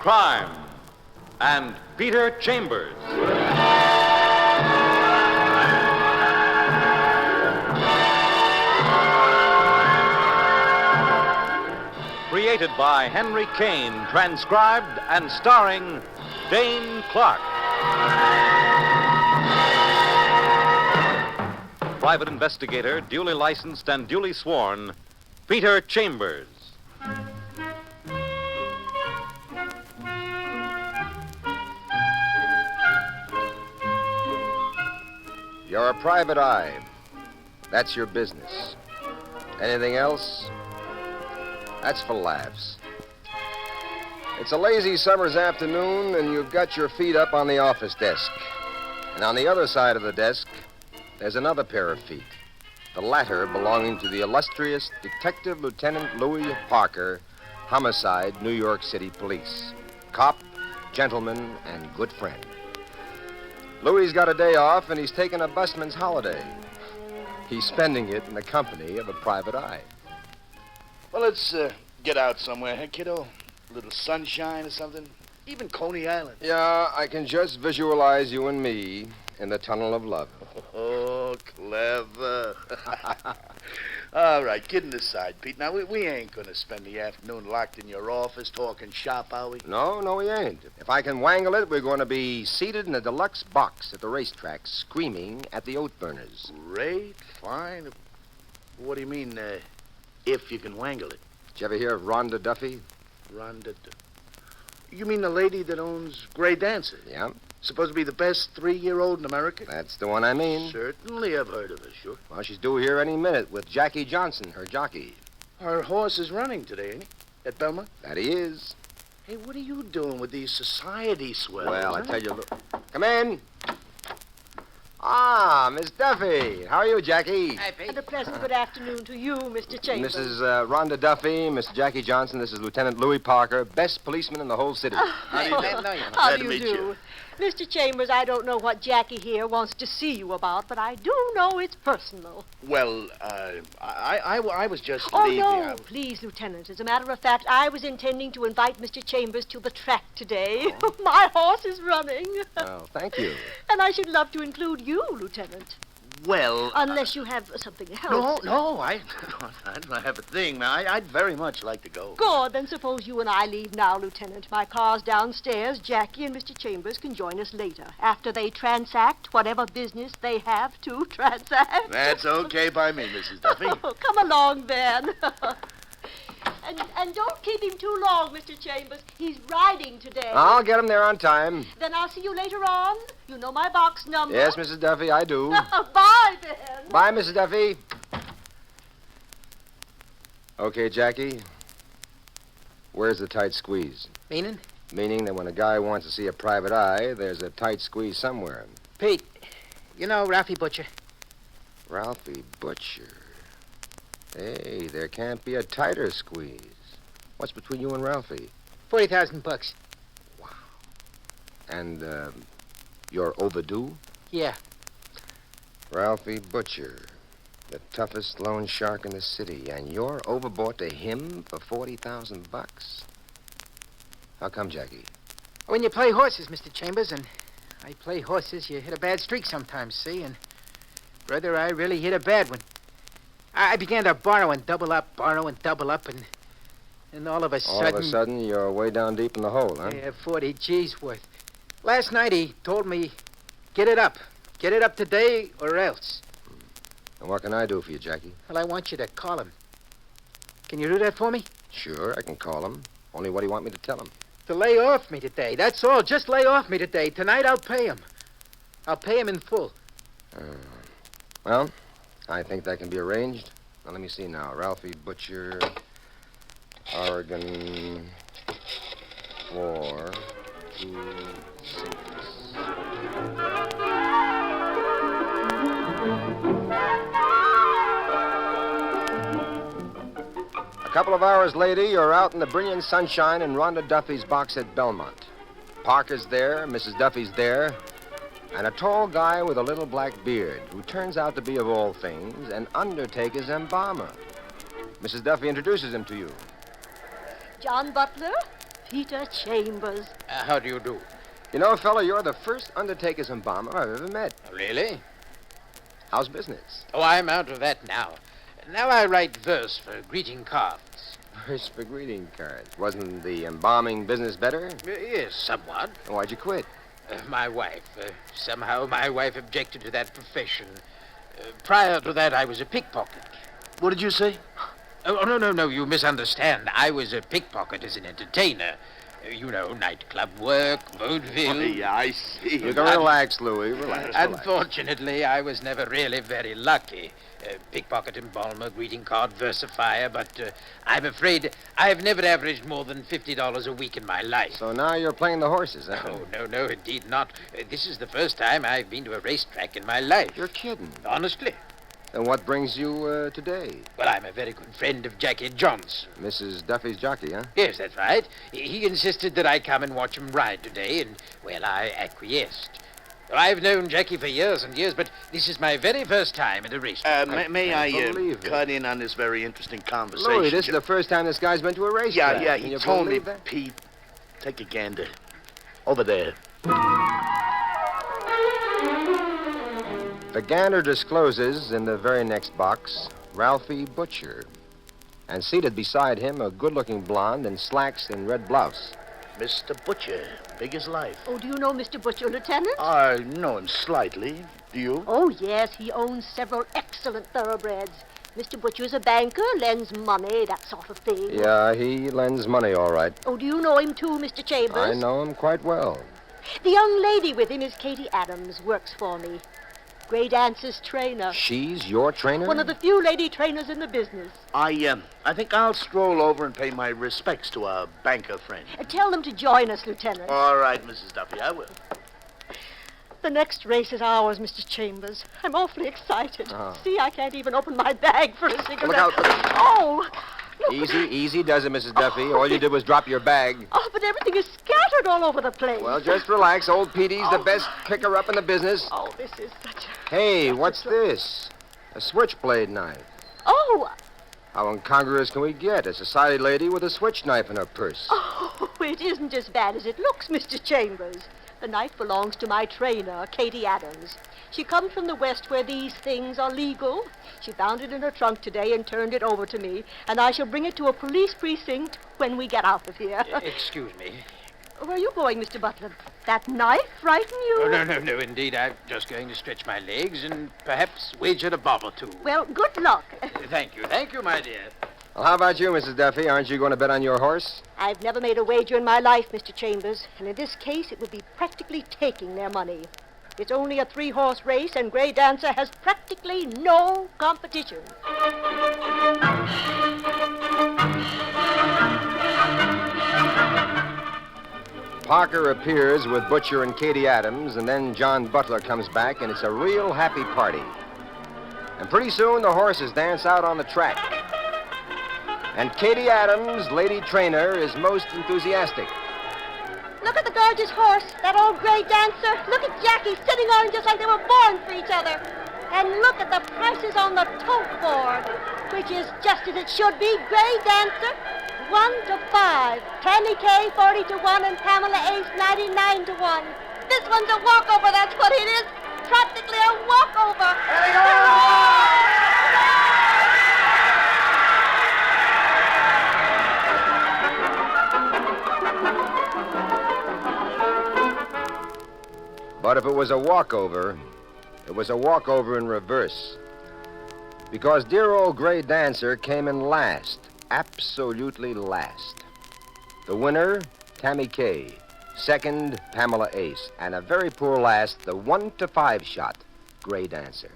crime and Peter Chambers. Created by Henry Kane, transcribed and starring Dane Clark. Private investigator, duly licensed and duly sworn, Peter Chambers. You're a private eye. That's your business. Anything else? That's for laughs. It's a lazy summer's afternoon, and you've got your feet up on the office desk. And on the other side of the desk, there's another pair of feet. The latter belonging to the illustrious Detective Lieutenant Louis Parker, Homicide, New York City Police. Cop, gentleman, and good friend. Louis's got a day off, and he's taking a busman's holiday. He's spending it in the company of a private eye. Well, let's get out somewhere, huh, kiddo? A little sunshine or something? Even Coney Island. Yeah, I can just visualize you and me in the tunnel of love. Oh, clever. All right, kidding aside, Pete. Now, we ain't going to spend the afternoon locked in your office talking shop, are we? No, we ain't. If I can wangle it, we're going to be seated in a deluxe box at the racetrack, screaming at the oat burners. Great, fine. What do you mean, if you can wangle it? Did you ever hear of Rhonda Duffy? Rhonda. You mean the lady that owns Grey Dancer? Yeah. Supposed to be the best 3-year-old in America? That's the one I mean. Certainly I've heard of her, sure. Well, she's due here any minute with Jackie Johnson, her jockey. Her horse is running today, ain't he? At Belmont? That he is. Hey, what are you doing with these society swells? Well, huh? I tell you, look. Come in. Ah, Miss Duffy. How are you, Jackie? Hi, Pete. And a pleasant good afternoon to you, Mr. Chambers. Mrs. Rhonda Duffy, Miss Jackie Johnson. This is Lieutenant Louis Parker, best policeman in the whole city. How do you do? Glad to meet you. Mr. Chambers, I don't know what Jackie here wants to see you about, but I do know it's personal. Well, I was just Oh, leaving. no, please, Lieutenant. As a matter of fact, I was intending to invite Mr. Chambers to the track today. Oh. My horse is running. Oh, thank you. And I should love to include you, Lieutenant. Well... Unless you have something else. No, I don't have a thing. I'd very much like to go. Good, then suppose you and I leave now, Lieutenant. My car's downstairs. Jackie and Mr. Chambers can join us later, after they transact whatever business they have to transact. That's okay by me, Mrs. Duffy. Oh, come along, then. And don't keep him too long, Mr. Chambers. He's riding today. I'll get him there on time. Then I'll see you later on. You know my box number. Yes, Mrs. Duffy, I do. Bye, then. Bye, Mrs. Duffy. Okay, Jackie. Where's the tight squeeze? Meaning? Meaning that when a guy wants to see a private eye, there's a tight squeeze somewhere. Pete, you know Ralphie Butcher? Ralphie Butcher. Hey, there can't be a tighter squeeze. What's between you and Ralphie? $40,000. Wow. And, you're overdue? Yeah. Ralphie Butcher, the toughest loan shark in the city, and you're overbought to him for $40,000. How come, Jackie? When you play horses, Mr. Chambers, and I play horses, you hit a bad streak sometimes, see? And, brother, I really hit a bad one. I began to borrow and double up, and all of a sudden... All of a sudden, you're way down deep in the hole, huh? Yeah, 40 G's worth. Last night he told me, get it up. Get it up today or else. And what can I do for you, Jackie? Well, I want you to call him. Can you do that for me? Sure, I can call him. Only what do you want me to tell him? To lay off me today. That's all. Just lay off me today. Tonight I'll pay him. I'll pay him in full. Well, I think that can be arranged. Now, let me see now. Ralphie Butcher, Oregon, 426. A couple of hours later, you're out in the brilliant sunshine in Rhonda Duffy's box at Belmont. Parker's there, Mrs. Duffy's there, and a tall guy with a little black beard who turns out to be, of all things, an undertaker's embalmer. Mrs. Duffy introduces him to you. John Butler, Peter Chambers. How do you do? You know, fella, you're the first undertaker's embalmer I've ever met. Really? How's business? Oh, I'm out of that now. Now I write verse for greeting cards. First for greeting cards. Wasn't the embalming business better? Yes, somewhat. Why'd you quit? My wife. Somehow my wife objected to that profession. Prior to that, I was a pickpocket. What did you say? Oh, no, you misunderstand. I was a pickpocket as an entertainer. You know, nightclub work, vaudeville. Oh, yeah, I see. You can relax, Louis. Relax. Unfortunately, I was never really very lucky. Pickpocket, embalmer, greeting card, versifier, but I'm afraid I've never averaged more than $50 a week in my life. So now you're playing the horses, huh? Oh, no, indeed not. This is the first time I've been to a racetrack in my life. You're kidding. Honestly. Then what brings you today? Well, I'm a very good friend of Jackie Johnson. Mrs. Duffy's jockey, huh? Yes, that's right. He insisted that I come and watch him ride today, and, well, I acquiesced. Well, I've known Jackie for years and years, but this is my very first time at a racetrack. May I believe it. cut in on this very interesting conversation? Louis, this is the first time this guy's been to a racetrack. Yeah, Can he you told me, believe that? Pete, take a gander. Over there. The gander discloses in the very next box Ralphie Butcher. And seated beside him, a good-looking blonde in slacks and red blouse. Mr. Butcher, big as life. Oh, do you know Mr. Butcher, Lieutenant? I know him slightly. Do you? Oh, yes, he owns several excellent thoroughbreds. Mr. Butcher's a banker, lends money, that sort of thing. Yeah, he lends money, all right. Oh, do you know him too, Mr. Chambers? I know him quite well. The young lady with him is Katie Adams, works for me. Gray Dancer's trainer. She's your trainer? One of the few lady trainers in the business. I think I'll stroll over and pay my respects to our banker friend. Tell them to join us, Lieutenant. All right, Mrs. Duffy, I will. The next race is ours, Mr. Chambers. I'm awfully excited. Oh. See, I can't even open my bag for a cigarette. Look out. Oh! Look, Easy does it, Mrs. Duffy. All you did was drop your bag. Oh, but everything is scattered all over the place. Well, just relax. Old Petey's the best picker-up in the business. Oh, this is such a... Hey, what's this? A switchblade knife. Oh! How incongruous can we get? A society lady with a switch knife in her purse. Oh, it isn't as bad as it looks, Mr. Chambers. The knife belongs to my trainer, Katie Adams. She comes from the West where these things are legal. She found it in her trunk today and turned it over to me, and I shall bring it to a police precinct when we get out of here. Excuse me. Where are you going, Mr. Butler? That knife frighten you? Oh, no, indeed. I'm just going to stretch my legs and perhaps wager a bob or two. Well, good luck. Thank you, my dear. Well, how about you, Mrs. Duffy? Aren't you going to bet on your horse? I've never made a wager in my life, Mr. Chambers, and in this case it would be practically taking their money. It's only a 3-horse race, and Gray Dancer has practically no competition. Parker appears with Butcher and Katie Adams, and then John Butler comes back, and it's a real happy party. And pretty soon the horses dance out on the track. And Katie Adams, lady trainer, is most enthusiastic. Look at the gorgeous horse, that old Gray Dancer. Look at Jackie sitting on him just like they were born for each other. And look at the prices on the tote board, which is just as it should be. Gray Dancer, 1 to 5. Tammy K, 40 to 1, and Pamela Ace, 99 to 1. This one's a walkover, that's what it is. Practically a walkover. But if it was a walkover, it was a walkover in reverse. Because dear old Gray Dancer came in last, absolutely last. The winner, Tammy K. Second, Pamela Ace. And a very poor last, the 1 to 5 shot, Gray Dancer.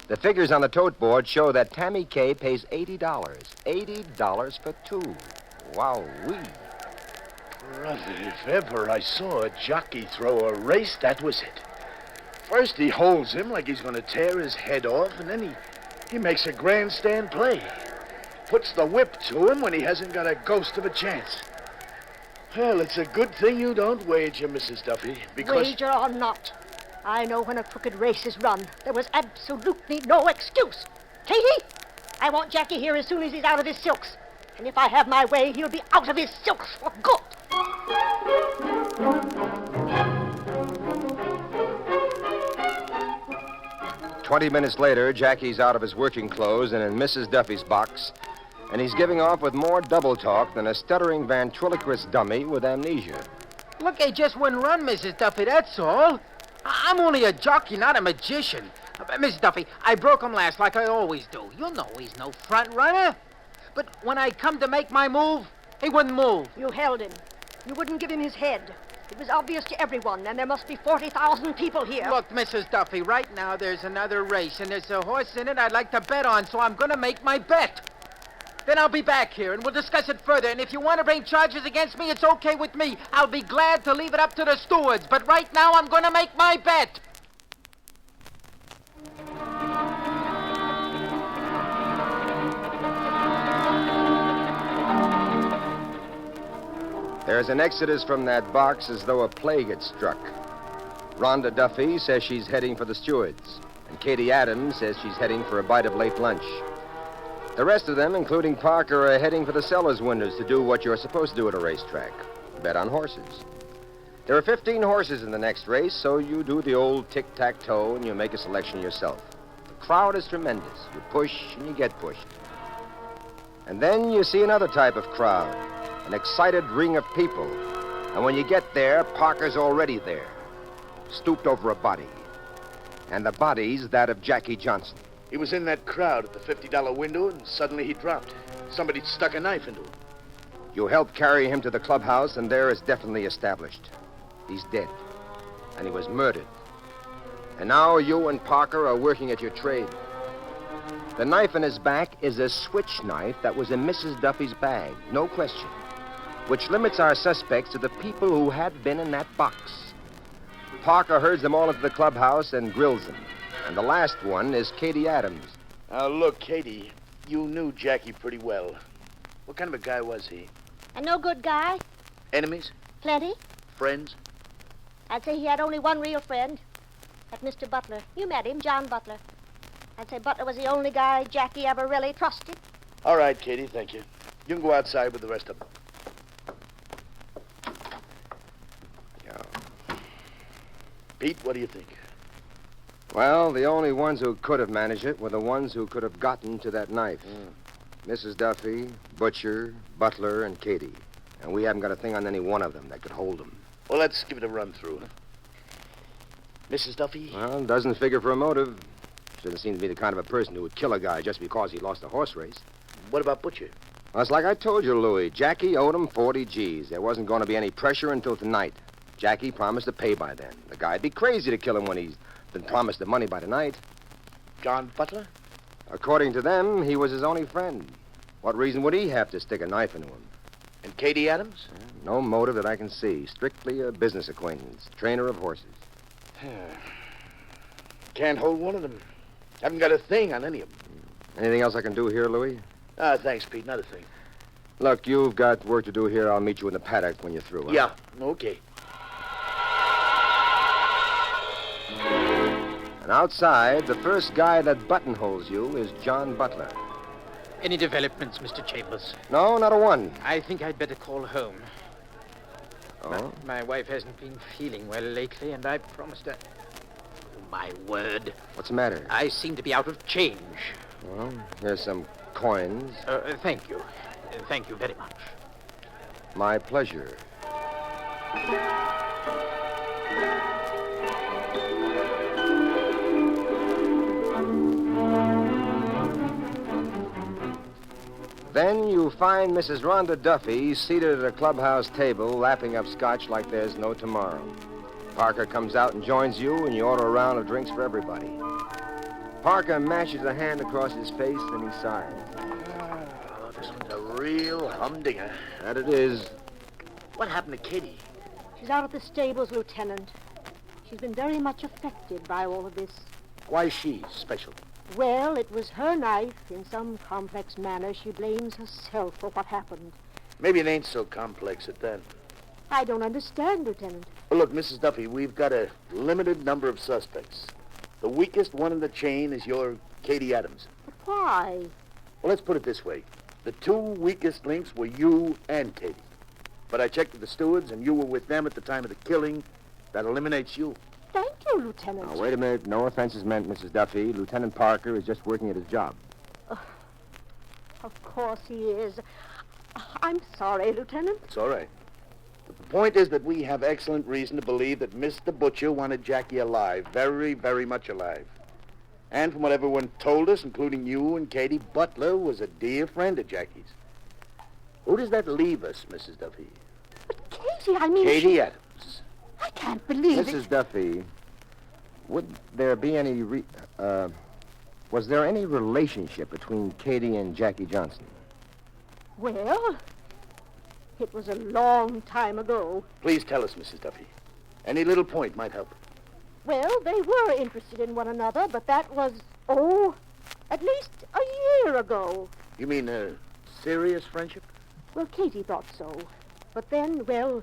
The figures on the tote board show that Tammy K pays $80. $80 for 2. Wow-wee. Brother, if ever I saw a jockey throw a race, that was it. First he holds him like he's going to tear his head off, and then he makes a grandstand play. Puts the whip to him when he hasn't got a ghost of a chance. Well, it's a good thing you don't wager, Mrs. Duffy, because... Wager or not, I know when a crooked race is run. There was absolutely no excuse. Katie, I want Jackie here as soon as he's out of his silks. And if I have my way, he'll be out of his silks for good. 20 minutes later, Jackie's out of his working clothes and in Mrs. Duffy's box, and he's giving off with more double talk than a stuttering ventriloquist dummy with amnesia. Look, I just wouldn't run, Mrs. Duffy, that's all. I'm only a jockey, not a magician. Miss Duffy, I broke him last like I always do. You know he's no front runner. But when I come to make my move, he wouldn't move. You held him. You wouldn't give him his head. It was obvious to everyone, and there must be 40,000 people here. Look, Mrs. Duffy, right now there's another race, and there's a horse in it I'd like to bet on, so I'm going to make my bet. Then I'll be back here, and we'll discuss it further. And if you want to bring charges against me, it's okay with me. I'll be glad to leave it up to the stewards. But right now, I'm going to make my bet. There's an exodus from that box as though a plague had struck. Rhonda Duffy says she's heading for the stewards, and Katie Adams says she's heading for a bite of late lunch. The rest of them, including Parker, are heading for the seller's windows to do what you're supposed to do at a racetrack, bet on horses. There are 15 horses in the next race, so you do the old tic-tac-toe and you make a selection yourself. The crowd is tremendous. You push and you get pushed. And then you see another type of crowd, an excited ring of people. And when you get there, Parker's already there, stooped over a body. And the body's that of Jackie Johnson. He was in that crowd at the $50 window, and suddenly he dropped. Somebody stuck a knife into him. You help carry him to the clubhouse, and there it's definitely established. He's dead. And he was murdered. And now you and Parker are working at your trade. The knife in his back is a switch knife that was in Mrs. Duffy's bag, no question, which limits our suspects to the people who had been in that box. Parker herds them all into the clubhouse and grills them. And the last one is Katie Adams. Now, look, Katie, you knew Jackie pretty well. What kind of a guy was he? A no good guy? Enemies? Plenty. Friends? I'd say he had only one real friend. That Mr. Butler. You met him, John Butler. I'd say Butler was the only guy Jackie ever really trusted. All right, Katie, thank you. You can go outside with the rest of them. Yeah. Pete, what do you think? Well, the only ones who could have managed it were the ones who could have gotten to that knife. Mrs. Duffy, Butcher, Butler, and Katie. And we haven't got a thing on any one of them that could hold them. Well, let's give it a run through. Huh? Mrs. Duffy? Well, doesn't figure for a motive. She doesn't seem to be the kind of a person who would kill a guy just because he lost a horse race. What about Butcher? Well, it's like I told you, Louie. Jackie owed him 40 G's. There wasn't going to be any pressure until tonight. Jackie promised to pay by then. The guy'd be crazy to kill him when he's been promised the money by tonight. John Butler? According to them, he was his only friend. What reason would he have to stick a knife into him? And Katie Adams? No motive that I can see. Strictly a business acquaintance. Trainer of horses. Can't hold one of them. Haven't got a thing on any of them. Anything else I can do here, Louie? Thanks, Pete. Not a thing. Look, you've got work to do here. I'll meet you in the paddock when you're through. Huh? Yeah, okay. And outside, the first guy that buttonholes you is John Butler. Any developments, Mr. Chambers? No, not a one. I think I'd better call home. Oh? My wife hasn't been feeling well lately, and I promised her... My word. What's the matter? I seem to be out of change. Well, here's some coins. Thank you. Thank you very much. My pleasure. Then you find Mrs. Rhonda Duffy seated at a clubhouse table, lapping up scotch like there's no tomorrow. Parker comes out and joins you, and you order a round of drinks for everybody. Parker mashes a hand across his face, and he sighs. Oh, this one's a real humdinger. That it is. What happened to Katie? She's out at the stables, Lieutenant. She's been very much affected by all of this. Why is she special? Well, it was her knife. In some complex manner, she blames herself for what happened. Maybe it ain't so complex at that. I don't understand, Lieutenant. Well, look, Mrs. Duffy, we've got a limited number of suspects. The weakest one in the chain is your Katie Adams. But why? Well, let's put it this way. The two weakest links were you and Katie. But I checked with the stewards, and you were with them at the time of the killing. That eliminates you. Thank you, Lieutenant. Now, wait a minute. No offense is meant, Mrs. Duffy. Lieutenant Parker is just working at his job. Of course he is. I'm sorry, Lieutenant. It's all right. But the point is that we have excellent reason to believe that Mr. Butcher wanted Jackie alive. Very, very much alive. And from what everyone told us, including you and Katie, Butler was a dear friend of Jackie's. Who does that leave us, Mrs. Duffy? But Katie, I mean... Katie Adams. I can't believe it. Mrs. Duffy, would there be any was there any relationship between Katie and Jackie Johnson? Well, it was a long time ago. Please tell us, Mrs. Duffy. Any little point might help. Well, they were interested in one another, but that was, at least a year ago. You mean a serious friendship? Well, Katie thought so. But then, well,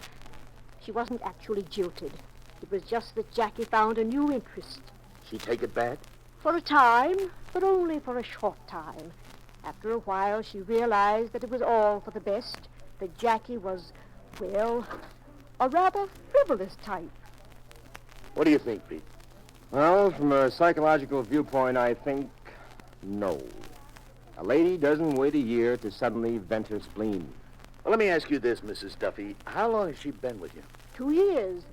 she wasn't actually jilted. It was just that Jackie found a new interest. She take it bad? For a time, but only for a short time. After a while, she realized that it was all for the best, that Jackie was, well, a rather frivolous type. What do you think, Pete? Well, from a psychological viewpoint, I think no. A lady doesn't wait a year to suddenly vent her spleen. Well, let me ask you this, Mrs. Duffy. How long has she been with you? 2 years.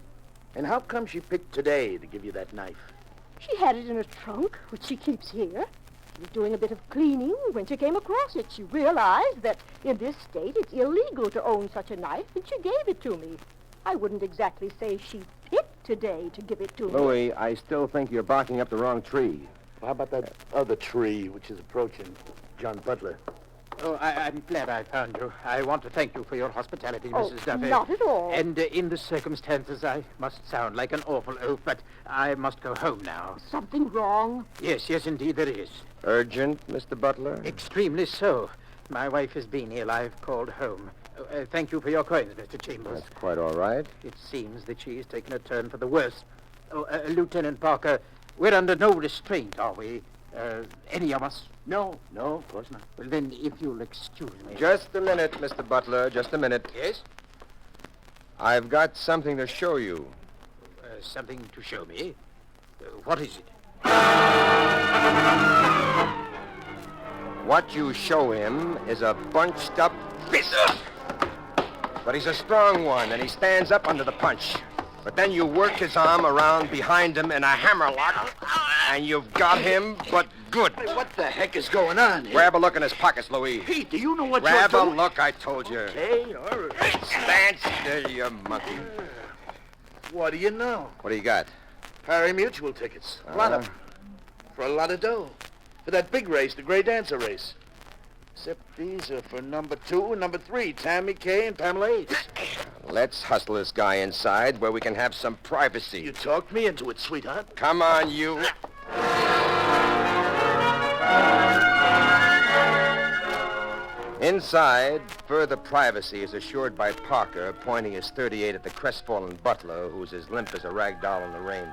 And how come she picked today to give you that knife? She had it in her trunk, which she keeps here. She was doing a bit of cleaning when she came across it. She realized that in this state it's illegal to own such a knife, and she gave it to me. I wouldn't exactly say she picked today to give it to me. Louis, I still think you're barking up the wrong tree. Well, how about that other tree which is approaching John Butler? Oh, I'm glad I found you. I want to thank you for your hospitality, Oh, Mrs. Duffy. not at all. And in the circumstances, I must sound like an awful oaf, but I must go home now. Something wrong? Yes, indeed there is. Urgent, Mr. Butler? Extremely so. My wife has been ill. I've called home. Thank you for your coins, Mr. Chambers. That's quite all right. It seems that she has taken a turn for the worse. Lieutenant Parker, we're under no restraint, are we? Any of us? No, of course not. Well, then, if you'll excuse me. Just a minute, Mr. Butler, just a minute. Yes? I've got something to show you. Something to show me? What is it? What you show him is a bunched up fist. But he's a strong one, and he stands up under the punch. But then you work his arm around behind him in a hammerlock, and you've got him, but good. Hey, what the heck is going on here? Grab a look in his pockets, Louis. Pete, do you know what Grab you're a doing? look, I told you. Okay, all right. Stand still, you monkey. What do you know? What do you got? Harry Mutual tickets. A lot of them. For a lot of dough. For that big race, the Grey Dancer race. Except these are for number 2 and number 3, Tammy Kay and Pamela Ace. Let's hustle this guy inside where we can have some privacy. You talked me into it, sweetheart. Come on, you. Inside, further privacy is assured by Parker, pointing his .38 at the crestfallen Butler, who's as limp as a rag doll in the rain.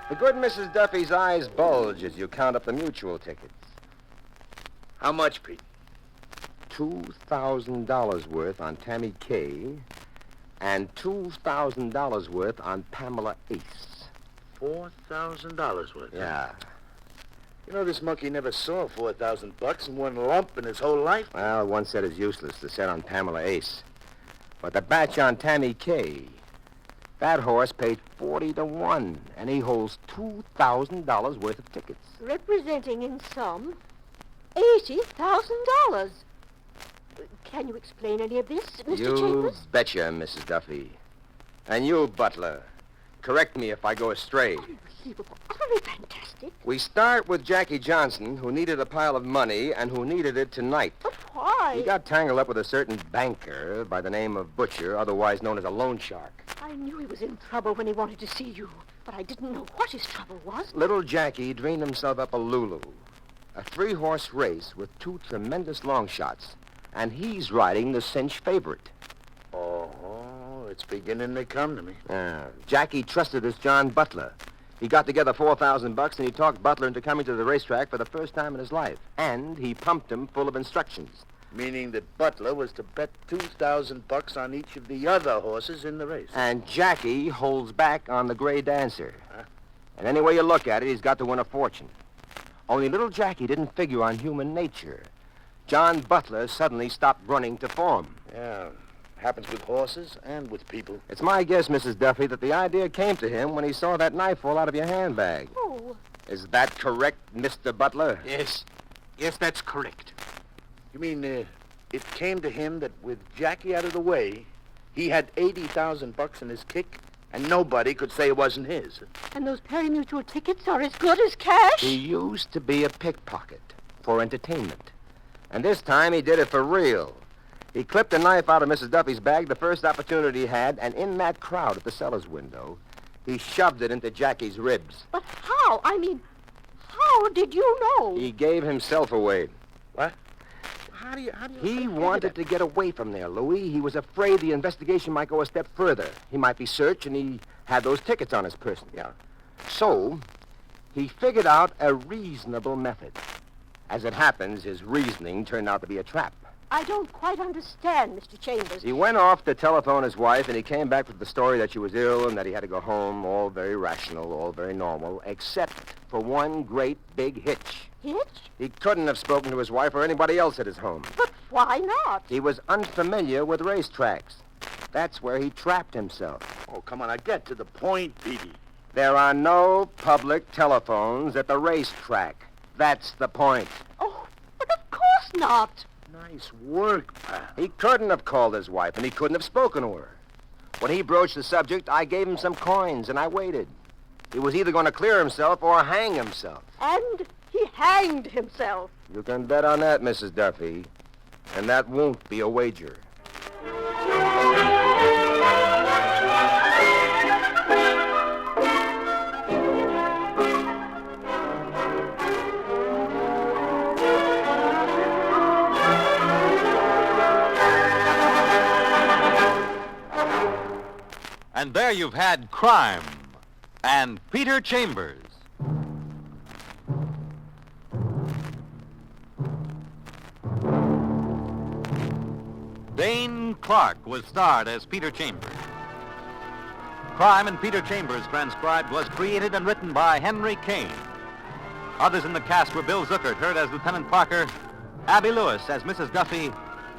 The good Mrs. Duffy's eyes bulge as you count up the Mutual tickets. How much, Pete? $2,000 worth on Tammy Kay and $2,000 worth on Pamela Ace. $4,000 worth. Yeah. You know, this monkey never saw $4,000 in one lump in his whole life. Well, one set is useless, the set on Pamela Ace. But the batch on Tammy Kay, that horse paid 40 to 1, and he holds $2,000 worth of tickets. Representing in sum $80,000. Can you explain any of this, Mr. You Chambers? betcha, Mrs. Duffy. And you, Butler, correct me if I go astray. Unbelievable. Utterly fantastic. We start with Jackie Johnson, who needed a pile of money and who needed it tonight. But why? He got tangled up with a certain banker by the name of Butcher, otherwise known as a loan shark. I knew he was in trouble when he wanted to see you, but I didn't know what his trouble was. Little Jackie dreamed himself up a Lulu, a 3-horse race with 2 tremendous long shots, and he's riding the cinch favorite. Oh, it's beginning to come to me. Jackie trusted this John Butler. He got together $4,000 and he talked Butler into coming to the racetrack for the first time in his life. And he pumped him full of instructions. Meaning that Butler was to bet $2,000 on each of the other horses in the race. And Jackie holds back on the Gray Dancer. And any way you look at it, he's got to win a fortune. Only little Jackie didn't figure on human nature. John Butler suddenly stopped running to form. Yeah, happens with horses and with people. It's my guess, Mrs. Duffy, that the idea came to him when he saw that knife fall out of your handbag. Oh. Is that correct, Mr. Butler? Yes. Yes, that's correct. You mean it came to him that with Jackie out of the way, he had $80,000 in his kick, and nobody could say it wasn't his? And those pari-mutuel tickets are as good as cash? He used to be a pickpocket for entertainment. And this time he did it for real. He clipped a knife out of Mrs. Duffy's bag the first opportunity he had, and in that crowd at the seller's window, he shoved it into Jackie's ribs. But how? I mean, how did you know? He gave himself away. What? He wanted to get away from there, Louis. He was afraid the investigation might go a step further. He might be searched, and he had those tickets on his person. Yeah. So, he figured out a reasonable method. As it happens, his reasoning turned out to be a trap. I don't quite understand, Mr. Chambers. He went off to telephone his wife, and he came back with the story that she was ill and that he had to go home, all very rational, all very normal, except for one great big hitch. Hitch? He couldn't have spoken to his wife or anybody else at his home. But why not? He was unfamiliar with racetracks. That's where he trapped himself. Oh, come on, now get to the point, Petey. There are no public telephones at the racetrack. That's the point. Oh, but of course not. Nice work, pal. He couldn't have called his wife, and he couldn't have spoken to her. When he broached the subject, I gave him some coins, and I waited. He was either going to clear himself or hang himself. And he hanged himself. You can bet on that, Mrs. Duffy. And that won't be a wager. And there you've had Crime and Peter Chambers. Dane Clark was starred as Peter Chambers. Crime and Peter Chambers, transcribed, was created and written by Henry Kane. Others in the cast were Bill Zuckert, heard as Lieutenant Parker, Abby Lewis as Mrs. Duffy,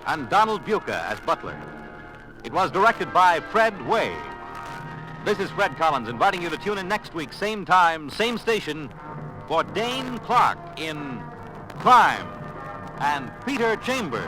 and Donald Buca as Butler. It was directed by Fred Way. This is Fred Collins inviting you to tune in next week, same time, same station, for Dane Clark in Crime and Peter Chambers.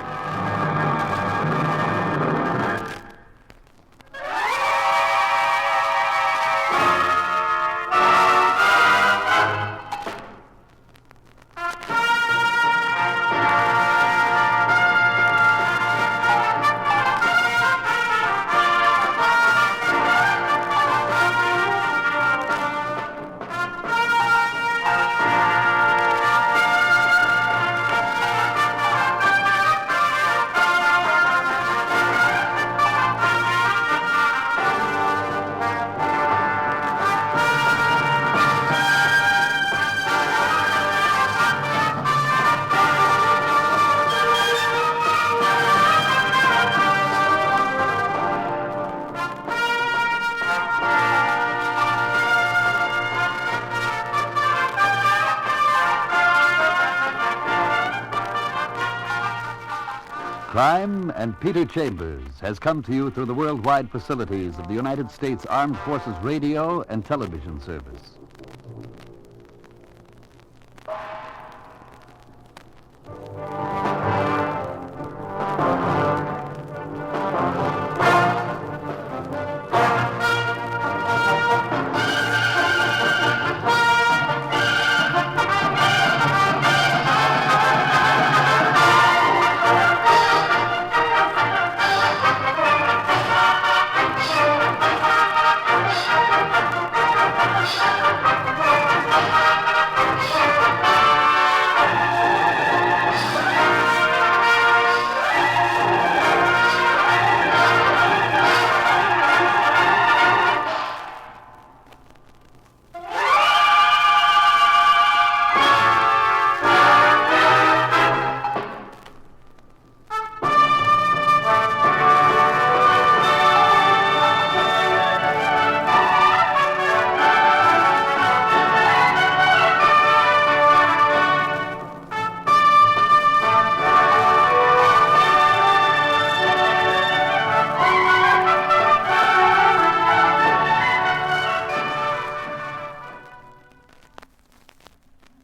Crime and Peter Chambers has come to you through the worldwide facilities of the United States Armed Forces Radio and Television Service.